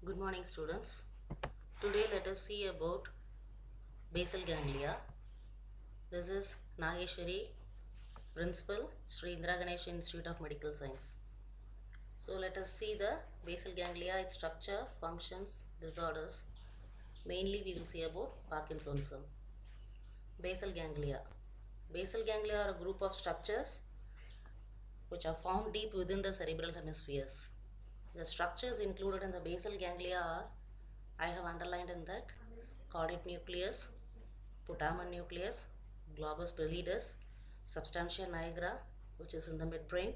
Good morning, students. Today let us see about basal ganglia. This is Nageshwari, Principal, Sri Indira Ganesh Institute of Medical Science. So let us see the basal ganglia, its structure, functions, disorders. Mainly we will see about Parkinsonism. Basal ganglia. Basal ganglia are a group of structures which are found deep within the cerebral hemispheres. The structures included in the basal ganglia are, I have underlined in that, caudate nucleus, putamen nucleus, globus pallidus, substantia nigra, which is in the midbrain,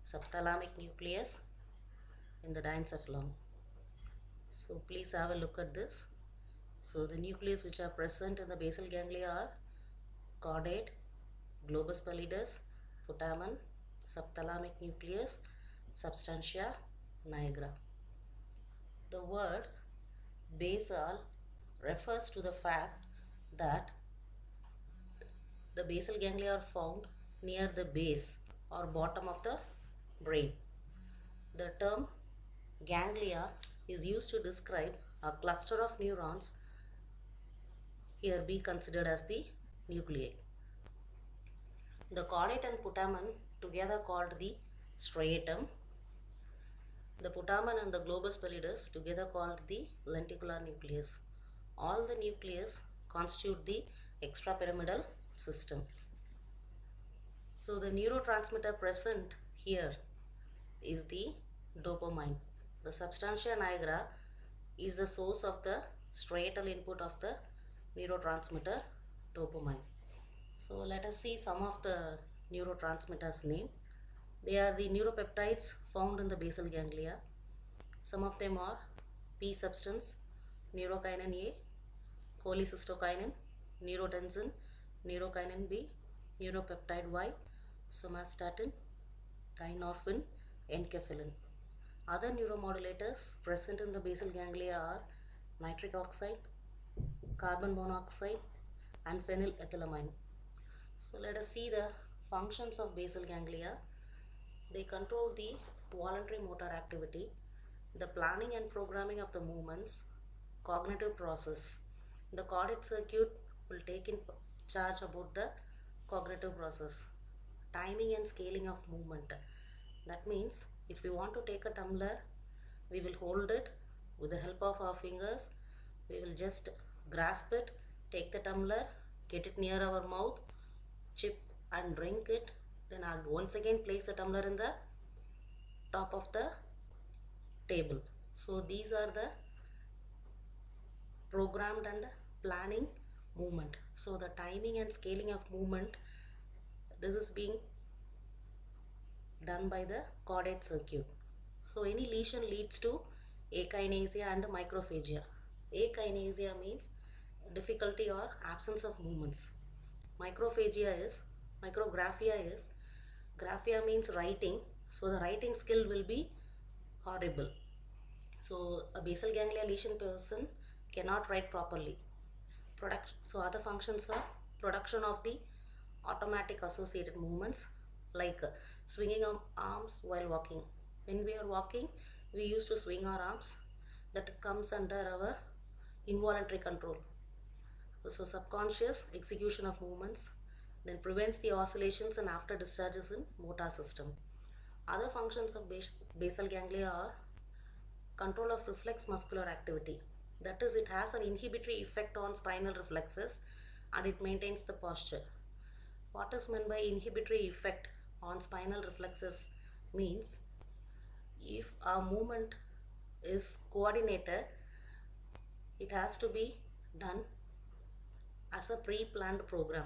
subthalamic nucleus in the diencephalon. So please have a look at this. So the nucleus which are present in the basal ganglia are caudate, globus pallidus, putamen, subthalamic nucleus, substantia nigra. The word basal refers to the fact that the basal ganglia are found near the base or bottom of the brain. The term ganglia is used to describe a cluster of neurons, here be considered as the nuclei. The caudate and putamen together called the striatum. The putamen and the globus pallidus together called the lenticular nucleus. All the nucleus constitute the extrapyramidal system. So the neurotransmitter present here is the dopamine. The substantia nigra is the source of the striatal input of the neurotransmitter dopamine. So let us see some of the neurotransmitters name. They are the neuropeptides found in the basal ganglia. Some of them are P substance, neurokinin A, cholecystokinin, neurotensin, neurokinin B, neuropeptide Y, somatostatin, dynorphin, enkephalin. Other neuromodulators present in the basal ganglia are nitric oxide, carbon monoxide, and phenylethylamine. So let us see the functions of basal ganglia. They control the voluntary motor activity, the planning and programming of the movements, cognitive process. The caudate circuit will take in charge about the cognitive process, timing and scaling of movement. That means if we want to take a tumbler, we will hold it with the help of our fingers. We will just grasp it, take the tumbler, get it near our mouth, chip and drink it. Then I'll once again place the tumbler in the top of the table. So these are the programmed and planning movement. So the timing and scaling of movement, this is being done by the caudate circuit. So any lesion leads to akinesia and microphagia. Akinesia means difficulty or absence of movements. Micrographia is, graphia means writing, so the writing skill will be horrible. So a basal ganglia lesion person cannot write properly. So other functions are production of the automatic associated movements like swinging of arms while walking. When we are walking, we used to swing our arms. That comes under our involuntary control. So subconscious execution of movements, then prevents the oscillations and after discharges in motor system. Other functions of basal ganglia are control of reflex muscular activity. That is, it has an inhibitory effect on spinal reflexes and it maintains the posture. What is meant by inhibitory effect on spinal reflexes means if our movement is coordinated, it has to be done as a pre-planned program.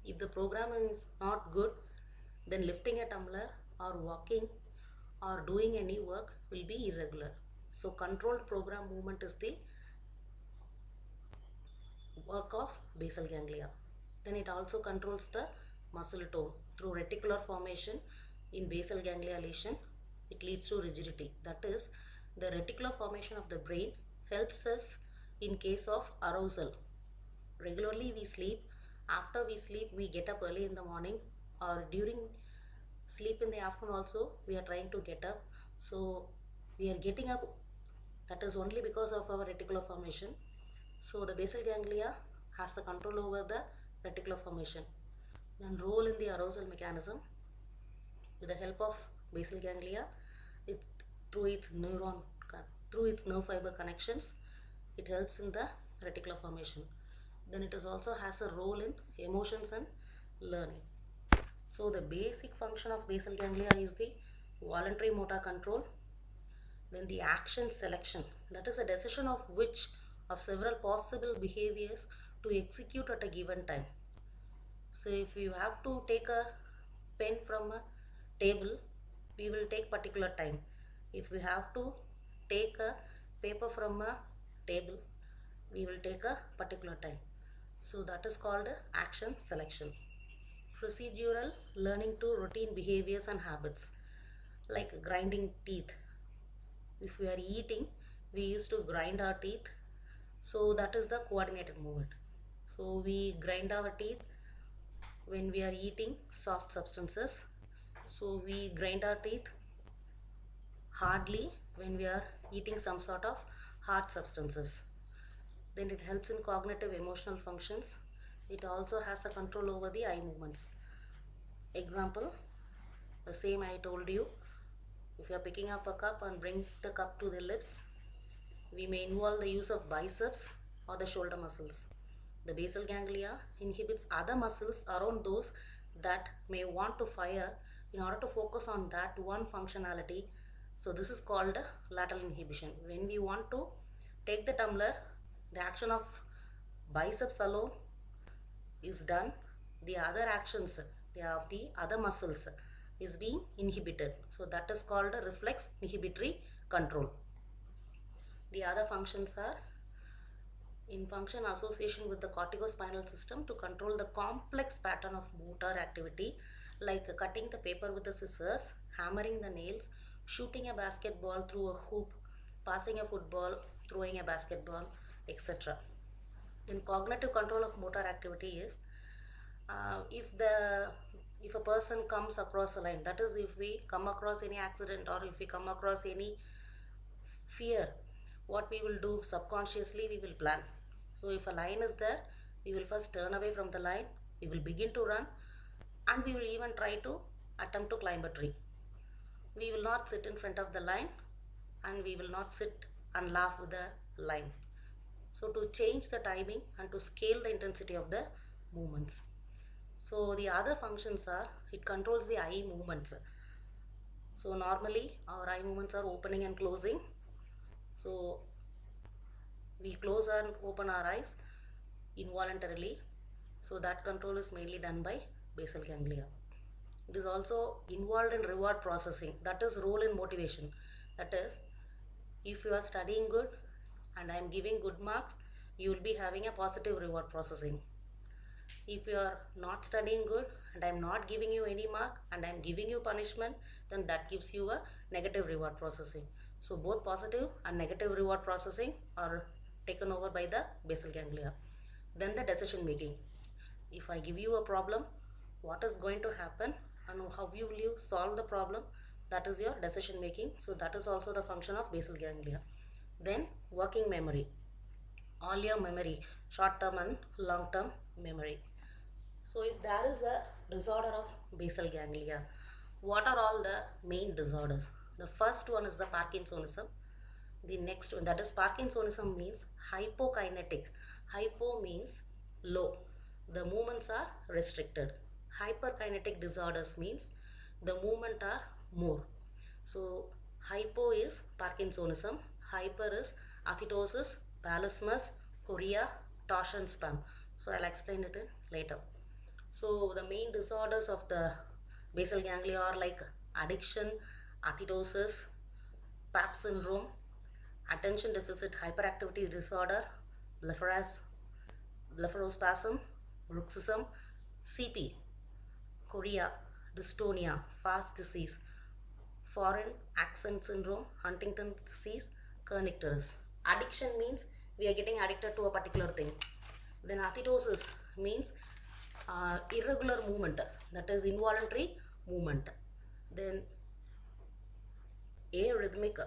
If the program is not good, then lifting a tumbler or walking or doing any work will be irregular. So controlled program movement is the work of basal ganglia. Then it also controls the muscle tone through reticular formation. In basal ganglia lesion, it leads to rigidity. That is, the reticular formation of the brain helps us in case of arousal. Regularly we sleep. After we sleep, we get up early in the morning, or during sleep in the afternoon also we are trying to get up. So we are getting up That is only because of our reticular formation. So the basal ganglia has the control over the reticular formation. Then role in the arousal mechanism. With the help of basal ganglia, it, through its nerve fiber connections, it helps in the reticular formation. Then it is also has a role in emotions and learning. So the basic function of basal ganglia is the voluntary motor control, then the action selection, that is a decision of which of several possible behaviors to execute at a given time. So if you have to take a pen from a table, we will take particular time. If we have to take a paper from a table, we will take a particular time. So that is called action selection. Procedural learning to routine behaviors and habits, like grinding teeth. If we are eating, we used to grind our teeth, so that is the coordinated movement. So we grind our teeth when we are eating soft substances. So we grind our teeth hardly when we are eating some sort of hard substances. Then it helps in cognitive emotional functions. It also has a control over the eye movements. Example, the same I told you. If you are picking up a cup and bring the cup to the lips, we may involve the use of biceps or the shoulder muscles. The basal ganglia inhibits other muscles around those that may want to fire in order to focus on that one functionality. So this is called lateral inhibition. When we want to take the tumbler, the action of biceps alone is done. The other actions of the other muscles is being inhibited. So that is called a reflex inhibitory control. The other functions are in function association with the corticospinal system to control the complex pattern of motor activity, like cutting the paper with the scissors, hammering the nails, shooting a basketball through a hoop, passing a football, throwing a basketball, etc. Then cognitive control of motor activity is if a person comes across a line, that is if we come across any accident or if we come across any fear, what we will do subconsciously, we will plan. So if a line is there, we will first turn away from the line, we will begin to run, and we will even try to attempt to climb a tree. We will not sit in front of the line, and we will not sit and laugh with the line. So to change the timing and to scale the intensity of the movements. So the other functions are, it controls the eye movements. So normally our eye movements are opening and closing. So we close and open our eyes involuntarily. So that control is mainly done by basal ganglia. It is also involved in reward processing, that is role in motivation. That is, if you are studying good and I am giving good marks, you will be having a positive reward processing. If you are not studying good and I am not giving you any mark and I am giving you punishment, then that gives you a negative reward processing. So both positive and negative reward processing are taken over by the basal ganglia. Then the decision making. If I give you a problem, what is going to happen and how will you solve the problem, that is your decision making. So that is also the function of basal ganglia. Then working memory, all your memory, short term and long term memory. So if there is a disorder of basal ganglia, what are all the main disorders? The first one is the Parkinsonism. The next one, that is Parkinsonism, means hypokinetic. Hypo means low, the movements are restricted. Hyperkinetic disorders means the movement are more. So hypo is Parkinsonism, hyper is athetosis, palismus, chorea, torsion spasm. So I'll explain it later. So the main disorders of the basal ganglia are like addiction, athetosis, PAP syndrome, attention deficit hyperactivity disorder, blepharospasm, bruxism, CP, chorea, dystonia, fast disease, foreign accent syndrome, Huntington's disease, kernicterus. Addiction means we are getting addicted to a particular thing. Then athetosis means irregular movement, that is involuntary movement. Then arrhythmic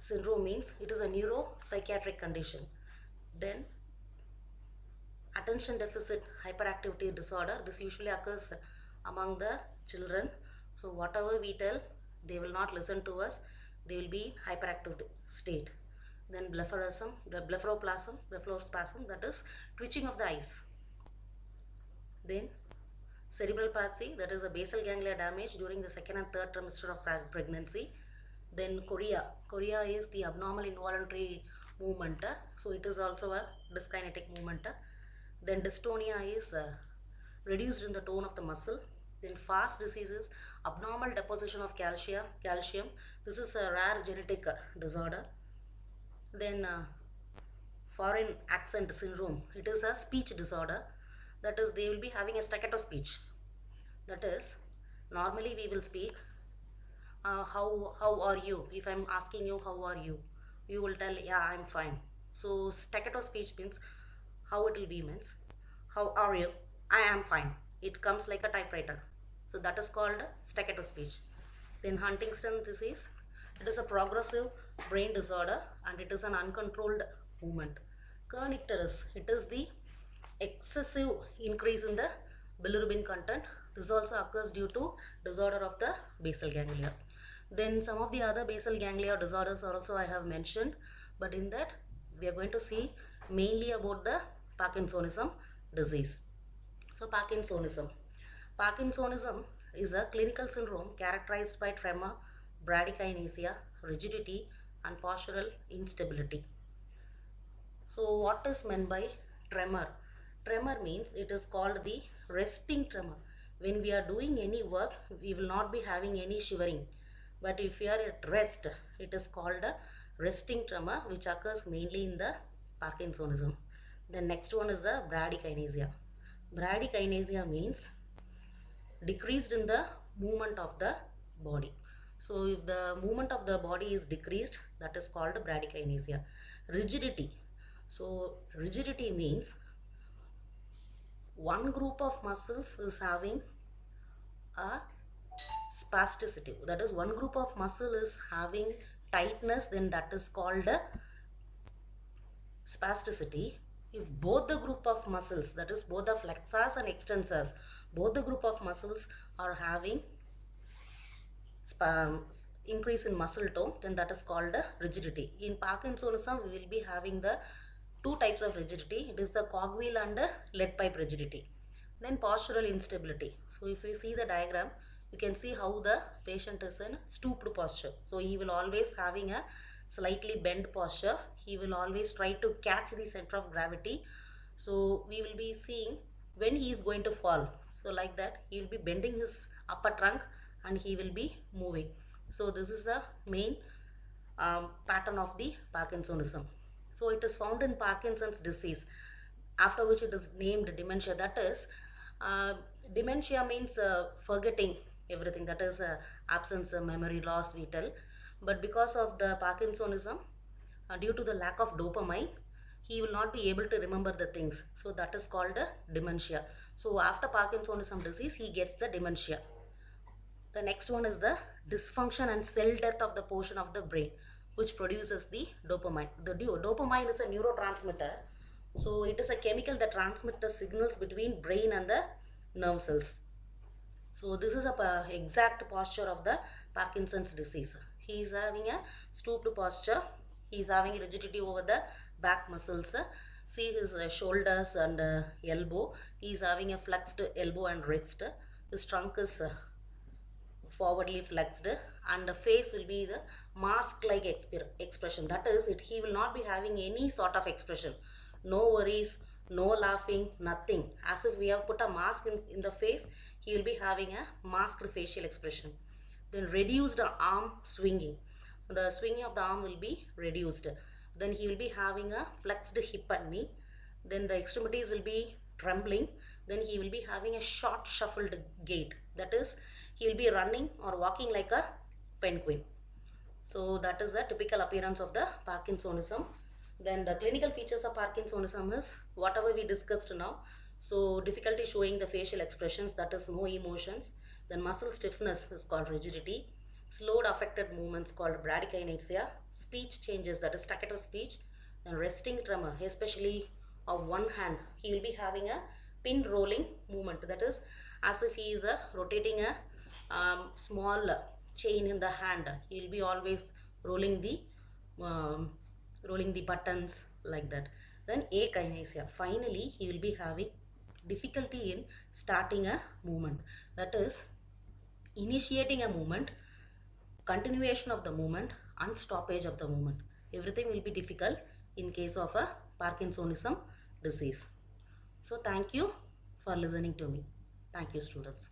syndrome means it is a neuropsychiatric condition. Then attention deficit hyperactivity disorder, this usually occurs among the children. So whatever we tell, they will not listen to us, they will be hyperactive state. Then blepharoplasm, that is twitching of the eyes. Then cerebral palsy, that is a basal ganglia damage during the second and third trimester of pregnancy. Then chorea is the abnormal involuntary movement, so it is also a dyskinetic movement. Then dystonia is reduced in the tone of the muscle. Then FAST disease is abnormal deposition of calcium. This is a rare genetic disorder. Then foreign accent syndrome, it is a speech disorder, that is they will be having a staccato speech. That is, normally we will speak how are you. If I'm asking you how are you, you will tell yeah I'm fine. So staccato speech means how it will be means how are you, I am fine. It comes like a typewriter. So that is called staccato speech. Then Huntington disease, it is a progressive brain disorder and it is an uncontrolled movement. Kernicterus, it is the excessive increase in the bilirubin content. This also occurs due to disorder of the basal ganglia. Then some of the other basal ganglia disorders also I have mentioned, but in that we are going to see mainly about the Parkinsonism disease. So Parkinsonism is a clinical syndrome characterized by tremor, bradykinesia, rigidity and postural instability. So what is meant by tremor? Tremor means it is called the resting tremor. When we are doing any work, we will not be having any shivering. But if we are at rest, it is called a resting tremor, which occurs mainly in the Parkinsonism. The next one is the bradykinesia. Bradykinesia means decreased in the movement of the body. So if the movement of the body is decreased, that is called bradykinesia. Rigidity. So rigidity means one group of muscles is having a spasticity. That is, one group of muscle is having tightness, then that is called spasticity. If both the group of muscles, that is both the flexors and extensors, both the group of muscles are having increase in muscle tone, then that is called rigidity. In Parkinsonism, we will be having the two types of rigidity. It is the cogwheel and lead pipe rigidity. Then postural instability. So if you see the diagram, you can see how the patient is in stooped posture. So he will always having a slightly bent posture. He will always try to catch the center of gravity. So we will be seeing when he is going to fall. So like that, he will be bending his upper trunk and he will be moving. So this is the main pattern of the Parkinsonism. So it is found in Parkinson's disease, after which it is named dementia. That is, dementia means forgetting everything, that is absence, memory loss we tell. But because of the Parkinsonism, due to the lack of dopamine, he will not be able to remember the things. So that is called dementia. So after Parkinsonism disease, he gets the dementia. The next one is the dysfunction and cell death of the portion of the brain which produces the dopamine. The dopamine is a neurotransmitter. So it is a chemical that transmits the signals between brain and the nerve cells. So this is a exact posture of the Parkinson's disease. He is having a stooped posture. He is having rigidity over the back muscles. See his shoulders and elbow. He is having a flexed elbow and wrist. His trunk is forwardly flexed, and the face will be the mask-like expression. That is, he will not be having any sort of expression. No worries, no laughing, nothing. As if we have put a mask in the face, he will be having a masked facial expression. Then reduced arm swinging. The swinging of the arm will be reduced. Then he will be having a flexed hip and knee. Then the extremities will be trembling. Then he will be having a short shuffled gait. That is, he will be running or walking like a penguin. So that is the typical appearance of the Parkinsonism. Then the clinical features of Parkinsonism is whatever we discussed now. So difficulty showing the facial expressions, that is no emotions. Then muscle stiffness is called rigidity. slowed affected movements called bradykinesia, speech changes, that is staccato speech, and resting tremor, especially of one hand. He will be having a pin rolling movement, that is as if he is rotating a small chain in the hand. He will be always rolling um, the buttons like that. Then akinesia, finally he will be having difficulty in starting a movement, that is initiating a movement, continuation of the movement, and stoppage of the movement. Everything will be difficult in case of a Parkinsonism disease. So thank you for listening to me. Thank you, students.